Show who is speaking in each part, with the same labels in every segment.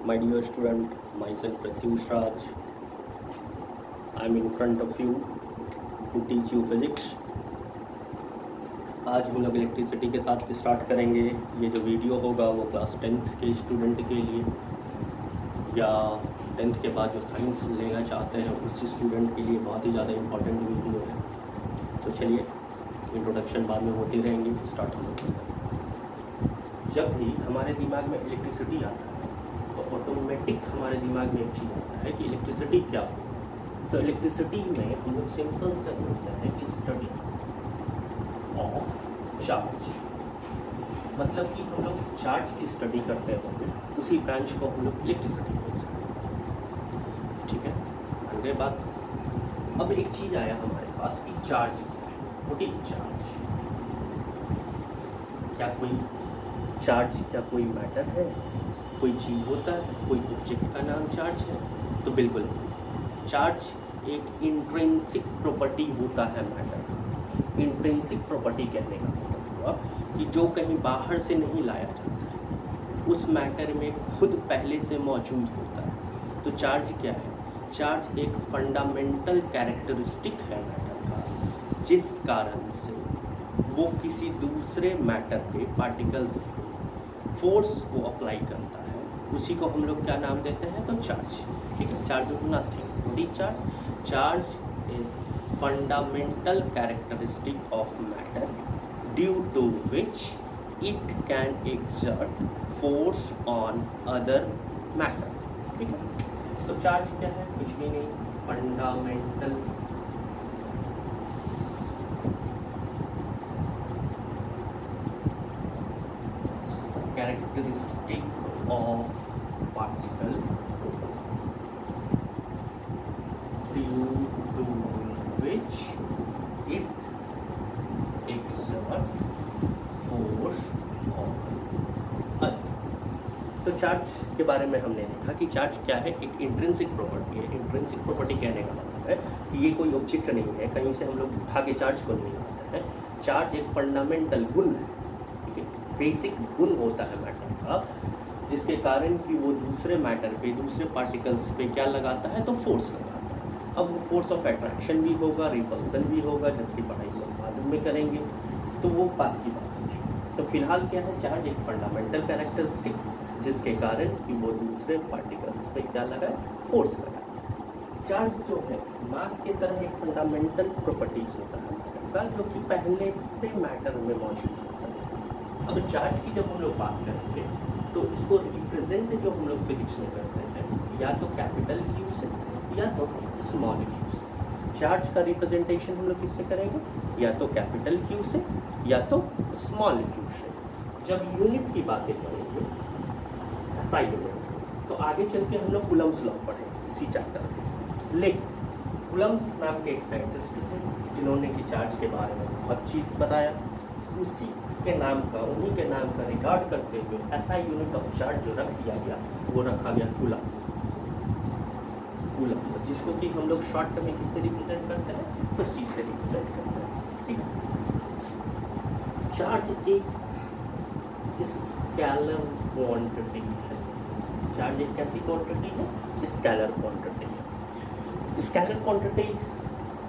Speaker 1: My dear student, myself Pratyush Raj. I am in front of you to teach you physics. आज हम लोग electricity के साथ start करेंगे। ये जो वीडियो होगा वो क्लास 10th के स्टूडेंट के लिए या 10th के बाद जो साइंस लेना चाहते हैं उस स्टूडेंट के लिए बहुत ही ज़्यादा इम्पॉर्टेंट वीडियो है। तो चलिए इंट्रोडक्शन बाद में होती रहेंगी, स्टार्ट हम लोग। जब भी हमारे दिमाग में इलेक्ट्रिसिटी आता है तो ऑटोमेटिक हमारे दिमाग में एक चीज़ आता है कि इलेक्ट्रिसिटी क्या हो। तो इलेक्ट्रिसिटी में हम लोग सिंपल से बोलते हैं कि स्टडी ऑफ चार्ज, मतलब कि हम लोग चार्ज की स्टडी करते होंगे, उसी ब्रांच को हम लोग इलेक्ट्रिसिटी बोल सकते हैं। ठीक है, आगे बात। अब एक चीज़ आया हमारे पास कि चार्ज, व्हाट इज चार्ज? क्या कोई मैटर है, कोई चीज़ होता है, कोई ऑब्जेक्ट का नाम चार्ज है? तो बिल्कुल नहीं। चार्ज एक इंट्रिंसिक प्रॉपर्टी होता है मैटर का। इंट्रिंसिक प्रॉपर्टी कहने का मतलब हुआ कि जो कहीं बाहर से नहीं लाया जाता है, उस मैटर में खुद पहले से मौजूद होता है। तो चार्ज क्या है? चार्ज एक फंडामेंटल कैरेक्टरिस्टिक है मैटर का, जिस कारण से वो किसी दूसरे मैटर पे, पार्टिकल्स पे फोर्स को अप्लाई करता है, उसी को हम लोग क्या नाम देते हैं? तो चार्ज। ठीक है, charge is nothing. What is charge? Charge is fundamental characteristic of matter due to which it can exert force on other matter. ठीक है, तो चार्ज क्या है? कुछ भी नहीं, fundamental characteristic of particle due to which it exert force on other। तो charge के बारे में हमने देखा कि चार्ज क्या है, एक इंट्रिंसिक प्रॉपर्टी है। इंट्रिंसिक प्रॉपर्टी कहने का मतलब है कि ये कोई ऑब्जेक्ट नहीं है, कहीं से हम लोग उठा के चार्ज को नहीं लाते हैं। चार्ज एक फंडामेंटल गुण है, बेसिक गुण होता है मैटर का, जिसके कारण कि वो दूसरे मैटर पे, दूसरे पार्टिकल्स पे क्या लगाता है? तो फोर्स लगाता है। अब वो फोर्स ऑफ अट्रैक्शन भी होगा, रिपल्सन भी होगा, जिसकी पढ़ाई हम लोग बाद में करेंगे, तो वो बात की बात है। तो फिलहाल क्या है? चार्ज एक फंडामेंटल कैरेक्टरिस्टिक, जिसके कारण कि वो दूसरे पार्टिकल्स पे क्या लगाए? फोर्स लगाए। चार्ज जो है मास की तरह एक फंडामेंटल प्रॉपर्टीज होता है मैटर का, जो कि पहले से मैटर में मौजूद होता है। अब चार्ज की जब हम लोग बात करेंगे तो इसको रिप्रेजेंट जो हम लोग फिजिक्स में करते हैं, या तो कैपिटल क्यू से या तो स्मॉल क्यू से। चार्ज का रिप्रेजेंटेशन हम लोग किससे करेंगे? या तो कैपिटल क्यू से या तो स्मॉल क्यू से। जब यूनिट की बातें करेंगे, SI यूनिट, तो आगे चल के हम लोग कूलम्स लॉ पढ़ेंगे इसी चैप्टर में। लेकिन कूलम्स नाम के एक साइंटिस्ट थे जिन्होंने कि चार्ज के बारे में बहुत चीज़ बताया। उसी के नाम का, उन्हीं के नाम का रिगार्ड करते हुए SI यूनिट ऑफ चार्ज जो रख दिया गया, वो रखा गया कूलम। जिसको कि हम लोग शॉर्ट में किससे रिप्रेजेंट करते हैं? तो C से रिप्रेजेंट करते हैं। ठीक है, चार्ज एक स्केलर क्वांटिटी है। चार्ज एक कैसी क्वांटिटी है? स्केलर क्वांटिटी है। स्केलर क्वांटिटी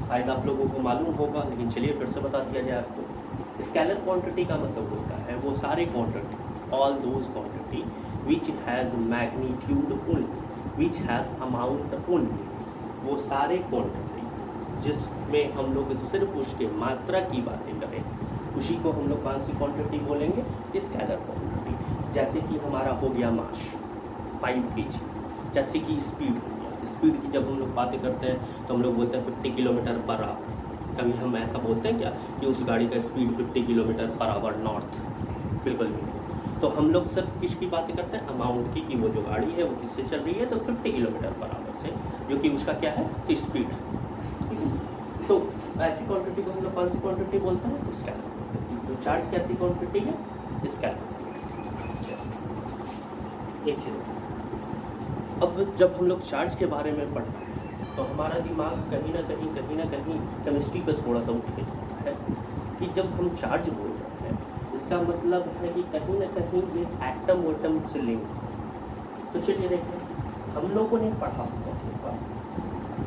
Speaker 1: शायद आप लोगों को मालूम होगा, लेकिन चलिए फिर से बता दिया जाए आपको। स्केलर क्वांटिटी का मतलब होता है वो सारे quantity, all those quantity which has magnitude only, which has amount only. वो सारे क्वांटिटी जिसमें हम लोग सिर्फ उसके मात्रा की बातें करें, उसी को हम लोग कौन सी क्वांटिटी बोलेंगे? Scalar quantity. जैसे कि हमारा हो गया मास 5 kg, जैसे कि स्पीड हो गया। स्पीड की जब हम लोग बातें करते हैं तो हम लोग बोलते हैं 50 किलोमीटर पर आवर। कभी हम ऐसा बोलते हैं क्या कि उस गाड़ी का speed 50 kilometre per hour north? बिल्कुल भी नहीं। तो हम लोग सिर्फ किसकी बातें करते हैं? अमाउंट की, कि वो जो गाड़ी है वो किससे चल रही है? तो 50 किलोमीटर पर आवर से, जो कि उसका क्या है? स्पीड। ठीक है, तो ऐसी क्वांटिटी को हम लोग कौन सी क्वांटिटी बोलते हैं? तो स्केलर क्वांटिटी। तो चार्ज कैसी क्वांटिटी है? स्केलर। एक चीज़, अब जब हम लोग चार्ज के बारे में पढ़ते हैं तो हमारा दिमाग कहीं ना कहीं केमिस्ट्री पे थोड़ा सा उठ के जाता है कि जब हम चार्ज बोल रहे हैं इसका मतलब है कि कहीं ना कहीं ये एटम से लिंक। तो चलिए देखते हैं, हम लोगों ने पढ़ा होगा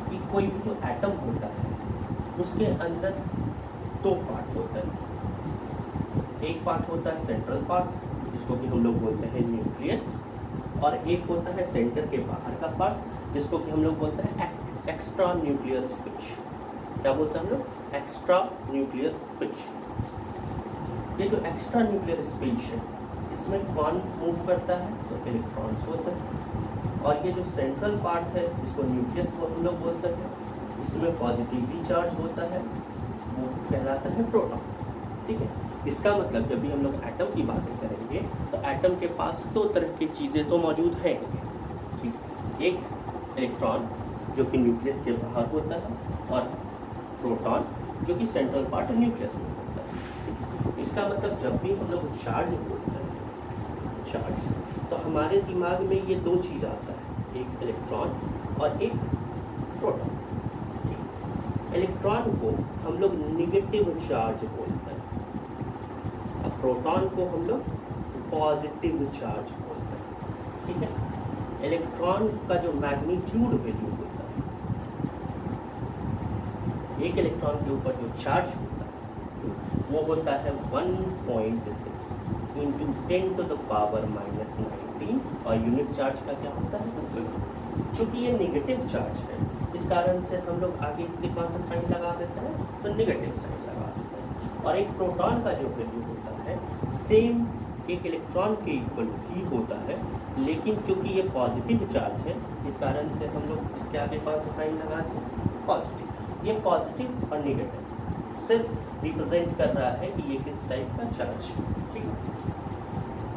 Speaker 1: कि कोई भी जो एटम होता है उसके अंदर दो पार्ट होते हैं। एक पार्ट होता है सेंट्रल पार्ट जिसको कि हम लोग बोलते हैं न्यूक्लियस, और एक होता है सेंटर के बाहर का पार्ट जिसको कि हम लोग बोलते हैं एक्स्ट्रा न्यूक्लियर स्पेस। क्या बोलते हैं हम लोग? Extra nuclear space. ये जो एक्स्ट्रा न्यूक्लियर स्पेस है इसमें कौन मूव करता है? तो इलेक्ट्रॉन्स होते हैं। और ये जो सेंट्रल पार्ट है जिसको न्यूक्लियस को हम लोग बोलते हैं, इसमें पॉजिटिवली चार्ज होता है, वो कहलाता है प्रोटॉन। ठीक है, इसका मतलब जब भी हम लोग एटम की बातें करेंगे तो एटम के पास दो तरह की चीज़ें तो मौजूद हैं। ठीक है, एक इलेक्ट्रॉन जो कि न्यूक्लियस के बाहर होता है और प्रोटॉन जो कि सेंट्रल पार्ट न्यूक्लियस में होता है। इसका मतलब जब भी हम लोग चार्ज बोलते हैं चार्ज, तो हमारे दिमाग में ये दो चीज़ आता है, एक इलेक्ट्रॉन और एक प्रोटॉन। इलेक्ट्रॉन को हम लोग निगेटिव चार्ज बोलते हैं, अब प्रोटॉन को हम लोग पॉजिटिव चार्ज बोलते हैं। ठीक है, इलेक्ट्रॉन का जो मैग्नीट्यूड वैल्यू होता है, एक इलेक्ट्रॉन के ऊपर जो चार्ज होता है वो होता है 1.6 इंटू 10⁻⁻19, और यूनिट चार्ज का क्या होता है? तो कूलम। चूँकि ये नेगेटिव चार्ज है इस कारण से हम लोग आगे इसके कौन सा साइन लगा देते हैं? तो नेगेटिव साइन लगा देते हैं। और एक प्रोटॉन का जो वैल्यू होता है सेम एक इलेक्ट्रॉन के इक्वल ही होता है, लेकिन चूँकि ये पॉजिटिव चार्ज है इस कारण से हम लोग इसके आगे कौन सा साइन लगा दें? पॉजिटिव। ये पॉजिटिव और नेगेटिव सिर्फ रिप्रेजेंट कर रहा है कि ये किस टाइप का चार्ज है। ठीक है,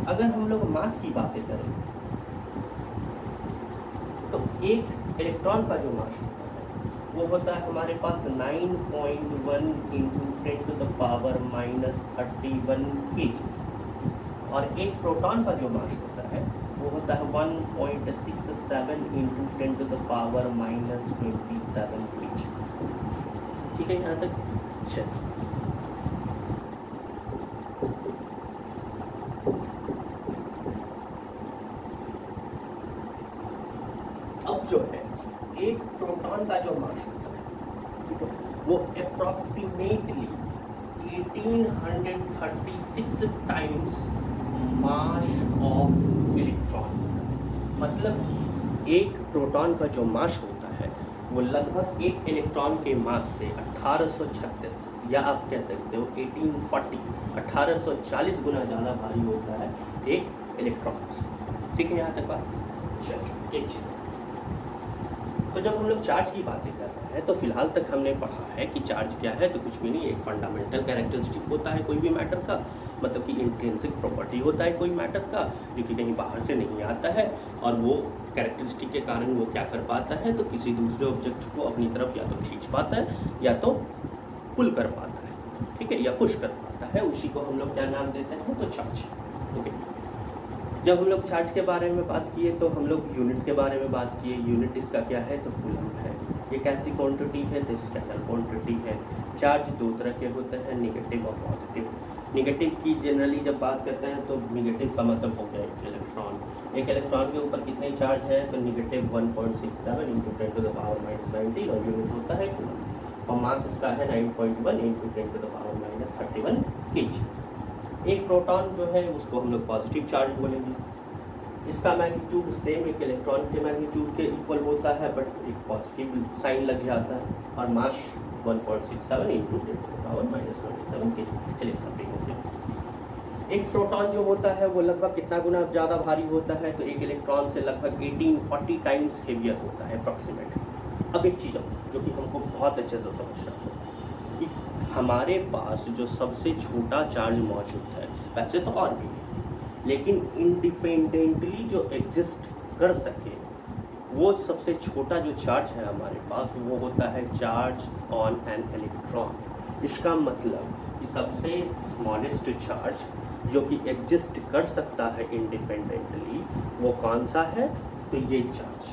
Speaker 1: अगर हम लोग मास की बातें करें तो एक इलेक्ट्रॉन का जो मास होता है वो होता है हमारे पास 9.1 इंटू 10⁻31 kg, और एक प्रोटॉन का जो मास होता है वो होता है 1.67 इंटू 10⁻27 kg। ठीक है, यहाँ तक चलिए। अब जो है एक प्रोटॉन का जो मास होता है, ठीक है, वो approximately 1836 times mass of electron होता है। मतलब कि एक प्रोटॉन का जो मास होता है वो लगभग एक इलेक्ट्रॉन के मास से 1836 या आप कह सकते हो 1840 गुना ज़्यादा भारी होता है एक इलेक्ट्रॉन। ठीक है, यहाँ तक बात। चलिए एक चीज़, तो जब हम लोग चार्ज की बातें कर रहे हैं तो फिलहाल तक हमने पढ़ा है कि चार्ज क्या है, तो कुछ भी नहीं, एक फंडामेंटल कैरेक्टरिस्टिक होता है कोई भी मैटर का, मतलब कि इंट्रिंसिक प्रॉपर्टी होता है कोई मैटर का जो कि कहीं बाहर से नहीं आता है, और वो कैरेक्टरिस्टिक के कारण वो क्या कर पाता है, तो किसी दूसरे ऑब्जेक्ट को अपनी तरफ या तो खींच पाता है या तो पुल कर पाता है। ठीक है, या पुश कर पाता है, उसी को हम लोग क्या नाम देते हैं? तो चार्ज। ओके, जब हम लोग चार्ज के बारे में बात किए तो हम लोग यूनिट के बारे में बात किए। यूनिट इसका क्या है? तो कूलम है। ये कैसी क्वांटिटी है? तो स्केलर क्वांटिटी है। चार्ज दो तरह के होते हैं, नेगेटिव और पॉजिटिव। नेगेटिव की जनरली जब बात करते हैं तो नेगेटिव का मतलब हो गया एक इलेक्ट्रॉन। एक इलेक्ट्रॉन के ऊपर कितने चार्ज है? तो नेगेटिव 1.67 इंटू 10⁻⁻19, और यूनिट होता है कूलम, और मास इसका है 9.1 इंटू 10⁻31 kg। एक प्रोटॉन जो है उसको हम लोग पॉजिटिव चार्ज बोलेंगे। इसका मैग्नीट्यूड सेम एक इलेक्ट्रॉन के मैग्नीट्यूड के इक्वल होता है, बट एक पॉजिटिव साइन लग जाता है, और मास 1.67 इंटू 10⁻⁻27 kg। चलिए समथिंग हो गया। एक प्रोटॉन जो होता है वो लगभग कितना गुना ज़्यादा भारी होता है? तो एक इलेक्ट्रॉन से लगभग 1840 टाइम्स हेवियर होता है अप्रॉक्सीमेट। अब एक चीज़ जो कि हमको बहुत अच्छे से समझना है कि हमारे पास जो सबसे छोटा चार्ज मौजूद है, वैसे तो और भी है, लेकिन इंडिपेंडेंटली जो एग्जिस्ट कर सके वो सबसे छोटा जो चार्ज है हमारे पास वो होता है चार्ज ऑन एन इलेक्ट्रॉन। इसका मतलब कि सबसे स्मॉलेस्ट चार्ज जो कि एग्जिस्ट कर सकता है इंडिपेंडेंटली वो कौन सा है? तो ये चार्ज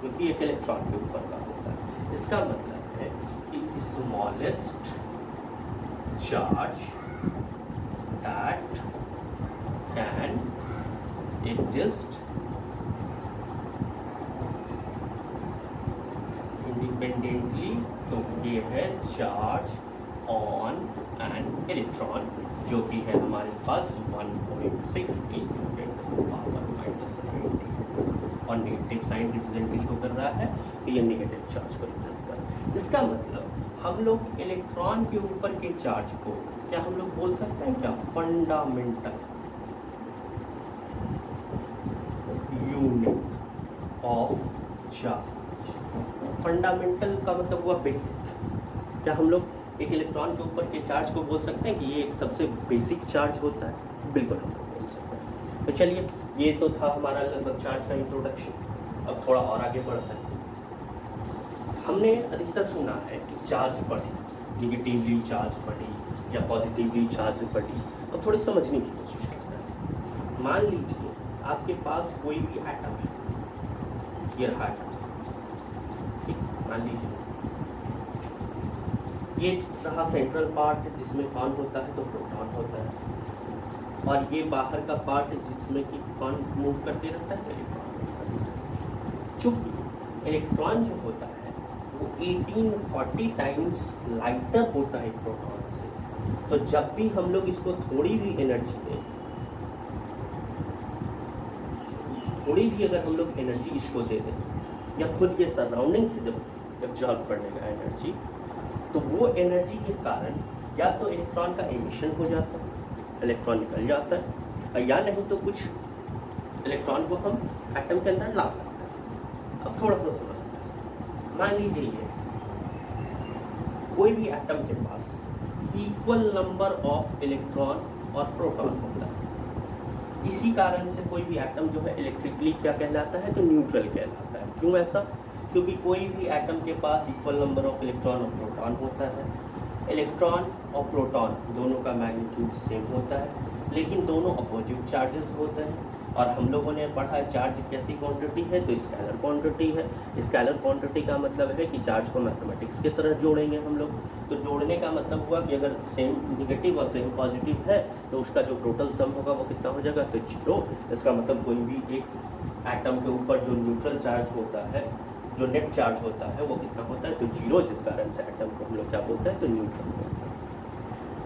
Speaker 1: जो कि एक इलेक्ट्रॉन के ऊपर का होता है। इसका मतलब है कि smallest charge that can exist है चार्ज ऑन एन इलेक्ट्रॉन, जो कि है हमारे पास 1.6 इंटू 10⁻⁻⁹ और नेगेटिव साइन रिप्रेजेंट किसको कर रहा है, तो ये नेगेटिव चार्ज को रिप्रेजेंट कर रहा है। इसका मतलब हम लोग इलेक्ट्रॉन के ऊपर के चार्ज को क्या हम लोग बोल सकते हैं क्या, fundamental unit of charge. Fundamental का मतलब हुआ बेसिक। क्या हम लोग एक इलेक्ट्रॉन के ऊपर के चार्ज को बोल सकते हैं कि ये एक सबसे बेसिक चार्ज होता है? बिल्कुल हम लोग बोल सकते हैं। तो चलिए, ये तो था हमारा लगभग चार्ज का इंट्रोडक्शन। अब थोड़ा और आगे बढ़ता है। हमने अधिकतर सुना है कि चार्ज बढ़े, निगेटिवली चार्ज बढ़ी या पॉजिटिवली चार्ज बढ़ी। अब थोड़ी समझने की कोशिश करते हैं। मान लीजिए आपके पास कोई भी एटम है, ये रहा एटम, ठीक, मान लीजिए ये रहा सेंट्रल पार्ट जिसमें कौन होता है, तो प्रोटॉन होता है, और ये बाहर का पार्ट जिसमें कि कौन मूव करते रहता है, इलेक्ट्रॉन मूव करते हैं। चूँकि इलेक्ट्रॉन जो होता है वो 1840 टाइम्स लाइटर होता है प्रोटॉन से, तो जब भी हम लोग इसको थोड़ी भी एनर्जी दें, थोड़ी भी अगर हम लोग एनर्जी इसको दे दें या खुद के सराउंडिंग से जब एब्जॉर्ब करने का एनर्जी, तो वो एनर्जी के कारण या तो इलेक्ट्रॉन का एमिशन हो जाता है, इलेक्ट्रॉन निकल जाता है, या नहीं तो कुछ इलेक्ट्रॉन को हम एटम के अंदर ला सकते हैं। अब थोड़ा सा समझते हैं। मान लीजिए ये कोई भी एटम के पास इक्वल नंबर ऑफ इलेक्ट्रॉन और प्रोटॉन होता है। इसी कारण से कोई भी एटम जो है इलेक्ट्रिकली क्या कहलाता है, तो न्यूट्रल कहलाता है। क्यों ऐसा? क्योंकि कोई भी एटम के पास इक्वल नंबर ऑफ इलेक्ट्रॉन और प्रोटॉन होता है। इलेक्ट्रॉन और प्रोटॉन दोनों का मैग्नीट्यूड सेम होता है, लेकिन दोनों अपोजिट चार्जेस होते हैं। और हम लोगों ने पढ़ा चार्ज कैसी क्वांटिटी है, तो स्केलर क्वांटिटी है। स्केलर क्वांटिटी का मतलब है कि चार्ज को मैथमेटिक्स की तरह जोड़ेंगे हम लोग। तो जोड़ने का मतलब हुआ कि अगर सेम निगेटिव और सेम पॉजिटिव है तो उसका जो टोटल सम होगा वो कितना हो जाएगा, तो 0। इसका मतलब कोई भी एक एटम के ऊपर जो न्यूट्रल चार्ज होता है, जो नेट चार्ज होता है, वो कितना होता है, तो 0, जिस कारण से एटम को हम लोग क्या बोलते हैं, तो न्यूट्रल बोलते हैं।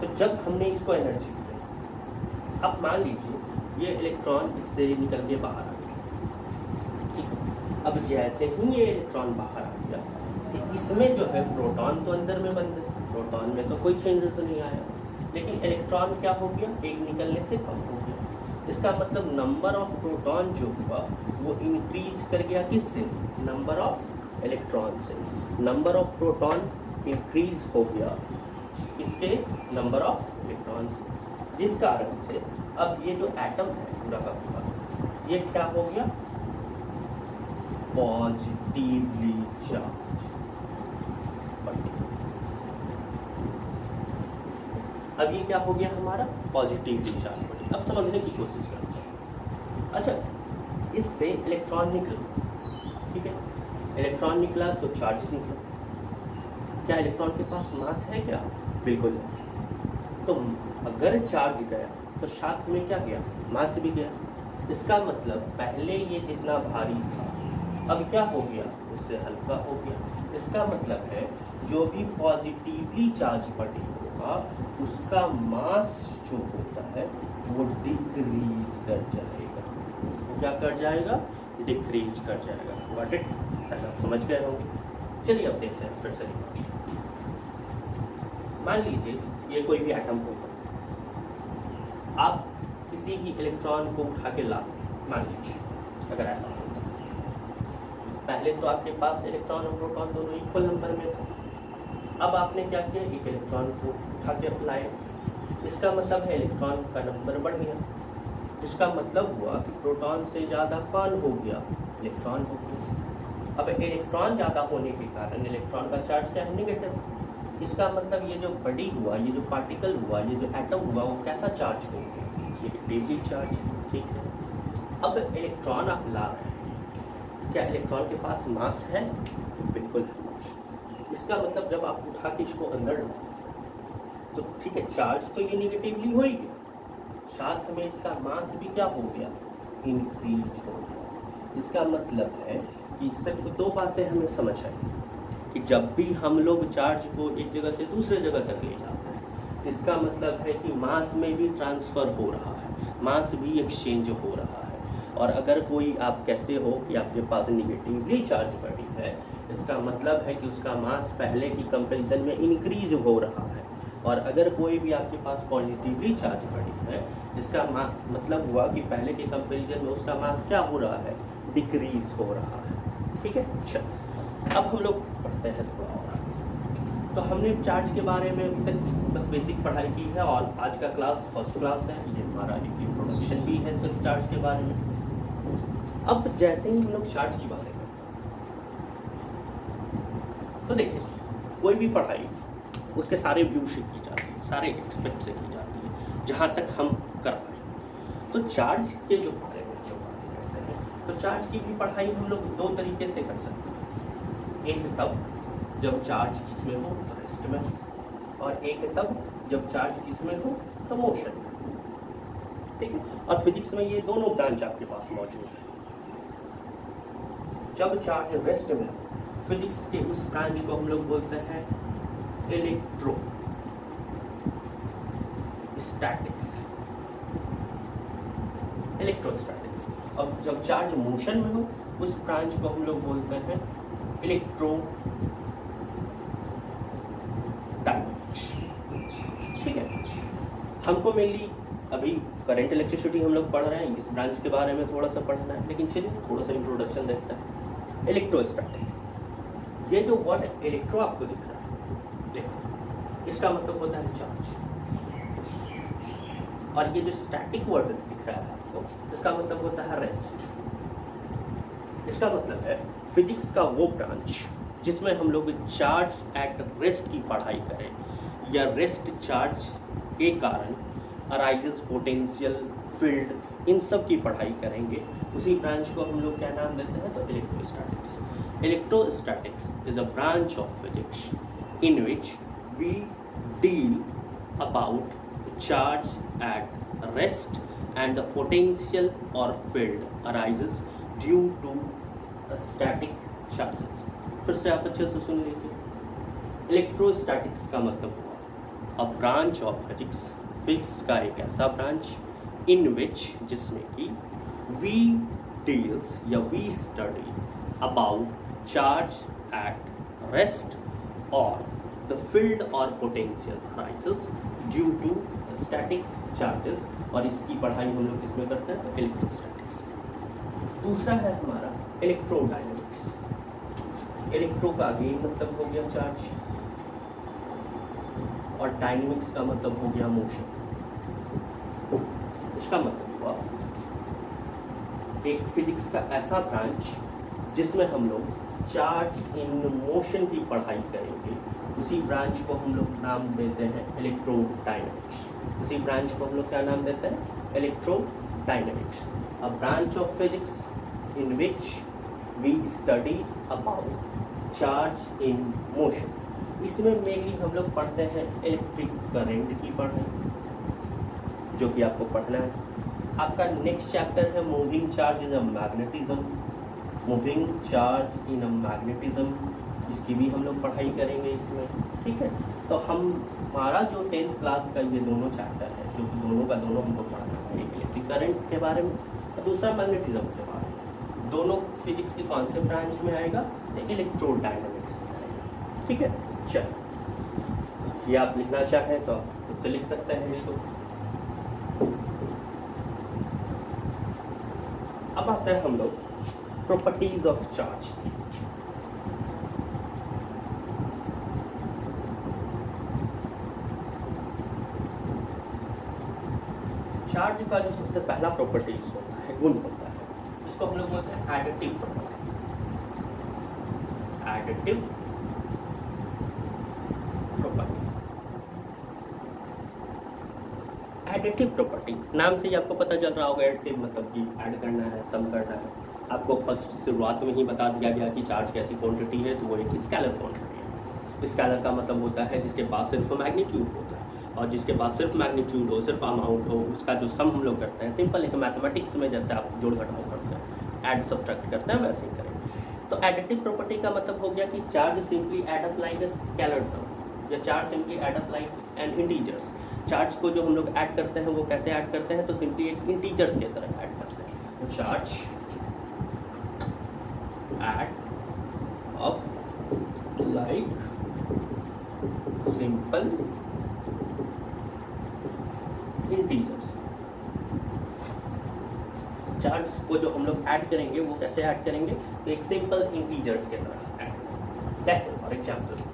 Speaker 1: तो जब हमने इसको एनर्जी दी, अब मान लीजिए ये इलेक्ट्रॉन इससे निकल के बाहर आ गया, ठीक है। अब जैसे ही ये इलेक्ट्रॉन बाहर आ गया, तो इसमें जो है प्रोटॉन तो अंदर में बंद है, प्रोटॉन में तो कोई चेंजेस नहीं आया, लेकिन इलेक्ट्रॉन क्या हो गया, एक निकलने से कम हो गया। इसका मतलब नंबर ऑफ प्रोटॉन जो हुआ वो इंक्रीज कर गया, किससे, नंबर ऑफ इलेक्ट्रॉन से। नंबर ऑफ प्रोटॉन इंक्रीज हो गया इसके नंबर ऑफ इलेक्ट्रॉन से, जिस कारण से अब ये जो एटम है पूरा का पूरा, ये क्या हो गया, पॉजिटिवली चार्ज। अब ये क्या हो गया हमारा, पॉजिटिवली चार्ज। अब समझने की कोशिश करते हैं। अच्छा, इससे इलेक्ट्रॉन निकला, ठीक है, इलेक्ट्रॉन निकला तो चार्ज निकला। क्या इलेक्ट्रॉन के पास मास है क्या, बिल्कुल नहीं। तो अगर चार्ज गया तो साथ में क्या गया, मास भी गया। इसका मतलब पहले ये जितना भारी था अब क्या हो गया, उससे हल्का हो गया। इसका मतलब है जो भी पॉजिटिवली चार्ज बॉडी होगा उसका मास जो होता है वो डिक्रीज कर जाएगा। वो क्या कर जाएगा, डिक्रीज कर जाएगा। व्हाट इट, शायद आप समझ गए होंगे। चलिए अब देखते हैं फिर से। मान लीजिए ये कोई भी एटम होता, आप किसी भी इलेक्ट्रॉन को उठा के ला, मान लीजिए अगर ऐसा होता, पहले तो आपके पास इलेक्ट्रॉन और प्रोटॉन दोनों इक्वल नंबर में थे। अब आपने क्या किया, एक इलेक्ट्रॉन को उठा के लाए, इसका मतलब है इलेक्ट्रॉन का नंबर बढ़ गया। इसका मतलब हुआ कि प्रोटॉन से ज़्यादा कौन हो गया, इलेक्ट्रॉन हो गया। अब इलेक्ट्रॉन ज़्यादा होने के कारण इलेक्ट्रॉन का चार्ज क्या है, नेगेटिव। इसका मतलब ये जो बॉडी हुआ, ये जो पार्टिकल हुआ, ये जो एटम हुआ, वो कैसा चार्ज हो गया, नेगेटिवली चार्ज, ठीक है। अब इलेक्ट्रॉन आप ला रहे हैं, क्या इलेक्ट्रॉन के पास मास है, बिल्कुल है। इसका मतलब जब आप उठा के इसको अंदर डालें तो ठीक है, चार्ज तो ये नेगेटिवली हो ही गया, साथ में इसका मास भी क्या हो गया, इंक्रीज हो गया। इसका मतलब है कि सिर्फ दो बातें हमें समझ आई कि जब भी हम लोग चार्ज को एक जगह से दूसरे जगह तक ले जाते हैं, इसका मतलब है कि मास में भी ट्रांसफ़र हो रहा है, मास भी एक्सचेंज हो रहा है। और अगर कोई आप कहते हो कि आपके पास निगेटिवली चार्ज बॉडी है, इसका मतलब है कि उसका मास पहले की कंपैरिजन में इंक्रीज हो रहा है। और अगर कोई भी आपके पास पॉजिटिवली चार्ज बॉडी है, इसका मतलब हुआ कि पहले के कंपैरिजन में उसका मास क्या हो रहा है, डिक्रीज हो रहा है। ठीक है, चलो अब हम लोग पढ़ते हैं थोड़ा और आगे। तो हमने चार्ज के बारे में अभी तक बस बेसिक पढ़ाई की है और आज का क्लास फर्स्ट क्लास है, ये हमारा एक इंट्रोडक्शन भी है सिर्फ चार्ज के बारे में। अब जैसे ही हम लोग चार्ज की बातें करते हैं तो देखिए, कोई भी पढ़ाई उसके सारे व्यू से की जाती है, सारे एस्पेक्ट से की जाती है, जहाँ तक हम कर पाए। तो चार्ज के जो बारे में जो बातें करते हैं, तो चार्ज की भी पढ़ाई हम लोग दो तरीके से कर सकते हैं। एक तब जब चार्ज किस में हो तो रेस्ट में, और एक तब जब चार्ज किस में हो तो मोशन में। ठीक है, और फिजिक्स में ये दोनों ब्रांच आपके पास मौजूद है। जब चार्ज रेस्ट में, फिजिक्स के उस ब्रांच को हम लोग बोलते हैं इलेक्ट्रोस्टैटिक्स। और जब चार्ज मोशन में हो, उस ब्रांच को हम लोग बोलते हैं इलेक्ट्रोडायनेमिक्स। ठीक है, हमको मेनली अभी करंट इलेक्ट्रिसिटी हम लोग पढ़ रहे हैं, इस ब्रांच के बारे में थोड़ा सा पढ़ना है, लेकिन चलिए थोड़ा सा इंट्रोडक्शन देखते हैं। इलेक्ट्रोस्टैटिक, ये जो वर्ड इलेक्ट्रो आपको दिख रहा है, इलेक्ट्रो, इसका मतलब होता है चार्ज। और ये जो स्टैटिक वर्ड दिख रहा है आपको, इसका मतलब होता है रेस्ट। इसका मतलब है फिजिक्स का वो ब्रांच जिसमें हम लोग चार्ज एट रेस्ट की पढ़ाई करें, या रेस्ट चार्ज के कारण अराइजेस पोटेंशियल, फील्ड, इन सब की पढ़ाई करेंगे। उसी ब्रांच को हम लोग क्या नाम देते हैं, तो electrostatics. Electrostatics is a branch of physics in which we deal about charge at rest and the potential और field arises due to static charges. फिर से आप अच्छे से सुन लीजिए। इलेक्ट्रोस्टैटिक्स का मतलब हुआ a branch of physics, physics का एक ऐसा ब्रांच इन विच, जिसमें कि वी डील्स या we study about charge at rest और द फील्ड और potential arises due to static charges. और इसकी पढ़ाई हम लोग किसमें करते हैं, तो इलेक्ट्रोस्टैटिक्स। दूसरा है हमारा इलेक्ट्रोडायनेमिक्स। इलेक्ट्रो का अगेन मतलब हो गया चार्ज, और डायनेमिक्स का मतलब हो गया मोशन। इसका मतलब हुआ एक फिजिक्स का ऐसा ब्रांच जिसमें हम लोग चार्ज इन मोशन की पढ़ाई करेंगे। उसी ब्रांच को हम लोग नाम देते हैं इलेक्ट्रोडायनेमिक्स। उसी ब्रांच को हम लोग क्या नाम देते हैं, electrodynamics. A branch of physics in which we study about charge in motion. इसमें मेनली हम लोग पढ़ते हैं इलेक्ट्रिक करंट की पढ़ाई, जो कि आपको पढ़ना है। आपका नेक्स्ट चैप्टर है moving charge in a magnetism. Moving charge in a magnetism, इसकी भी हम लोग पढ़ाई करेंगे इसमें। ठीक है, तो हमारा जो 10th क्लास का ये दोनों चैप्टर है, जो कि दोनों का दोनों हमको पढ़ना है, एक इलेक्ट्रिक करंट के बारे में और दूसरा मैग्नेटिज्म के बारे में। दोनों फिजिक्स के कौन से ब्रांच में आएगा, तो इलेक्ट्रोडायनेमिक्स में आएगा। ठीक है, चलो ये आप लिखना चाहें तो खुद से लिख सकते हैं इसको। अब आते हैं हम लोग प्रॉपर्टीज ऑफ चार्ज। चार्ज का जो सबसे पहला प्रॉपर्टीज होता है, गुण होता है, जिसको हम लोग बोलते हैं additive property. Additive property, additive property नाम से ही आपको पता चल रहा होगा। एडिटिव मतलब कि ऐड करना है, सम करना है। आपको फर्स्ट शुरुआत में ही बता दिया गया कि चार्ज कैसी क्वांटिटी है, तो वो एक स्केलर क्वांटिटी है। स्केलर का मतलब होता है जिसके पास सिर्फ मैग्नीट्यूड होता है, और जिसके पास सिर्फ मैग्नीट्यूड हो, सिर्फ अमाउंट हो, उसका जो सम हम लोग करते हैं, सिंपल एक मैथमेटिक्स में जैसे आप जोड़ घटाव करते हैं, ऐड सब्ट्रैक्ट करते हैं, वैसे ही करेंगे। तो एडिटिव प्रॉपर्टी का मतलब हो गया कि charge simply add up like a scalar sum, या charge simply add up like an integers. Charge को जो हम लोग ऐड करते हैं वो कैसे ऐड करते हैं, तो सिंपली एक इंटीजर्स की तरह ऐड करते हैं। तो charge add up like simple integers. Charge को जो हम लोग ऐड करेंगे वो कैसे ऐड करेंगे, तो एक सिंपल इंटीजर्स की तरह ऐड करेंगे। जैसे फॉर एग्जाम्पल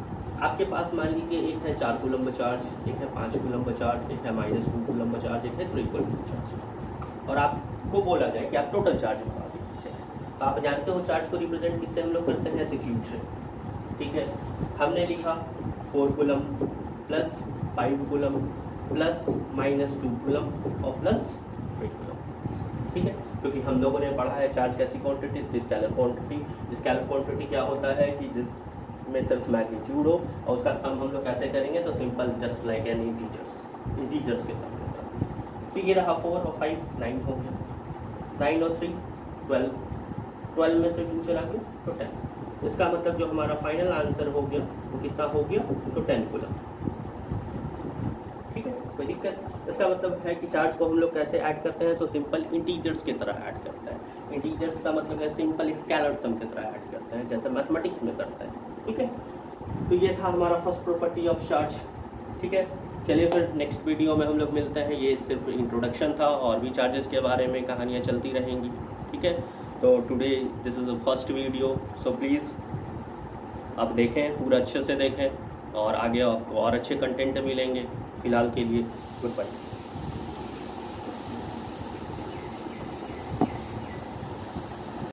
Speaker 1: आपके पास मान लीजिए एक है 4 कूलम्ब चार्ज, एक है 5 कूलम्ब चार्ज, एक है -2 कूलम्ब चार्ज, एक है 3 कूलम्ब चार्ज, और आपको बोला जाए कि आप टोटल चार्ज बता दीजिए। तो आप जानते हो चार्ज को रिप्रेजेंट किससे हम लोग करते हैं, तो क्यू से। ठीक है, हमने लिखा 4 coulomb plus 5 coulomb plus -2 coulomb और प्लस 3 कूलम्ब। ठीक है, क्योंकि हम लोगों ने पढ़ा है चार्ज कैसी quantity, scalar quantity. Scalar quantity क्या होता है कि जिस में सिर्फ मैग्नीट्यूड हो और उसका सम हम लोग कैसे करेंगे, तो simple just like an integers के सम के तरह। तो ये रहा 4 और 5 9 हो गया, 9 और 3 12, 12 में से 2 चला गया तो 10। इसका मतलब जो हमारा फाइनल आंसर हो गया वो कितना हो गया, तो 10 कूलम्ब। ठीक है, कोई दिक्कत। इसका मतलब है कि चार्ज को हम लोग कैसे ऐड करते हैं, तो सिंपल इंटीजर्स की तरह ऐड करते हैं। इंटीजर्स का मतलब है सिंपल स्केलर सम की तरह ऐड करते हैं, जैसे मैथमेटिक्स में करते हैं। ठीक है, तो ये था हमारा फर्स्ट प्रॉपर्टी ऑफ चार्ज। ठीक है, चलिए फिर नेक्स्ट वीडियो में हम लोग मिलते हैं। ये सिर्फ इंट्रोडक्शन था, और भी चार्जेस के बारे में कहानियाँ चलती रहेंगी। ठीक है, तो today this is the first video, so please आप देखें, पूरा अच्छे से देखें, और आगे आपको और अच्छे कंटेंट मिलेंगे। फ़िलहाल के लिए गुड बाय।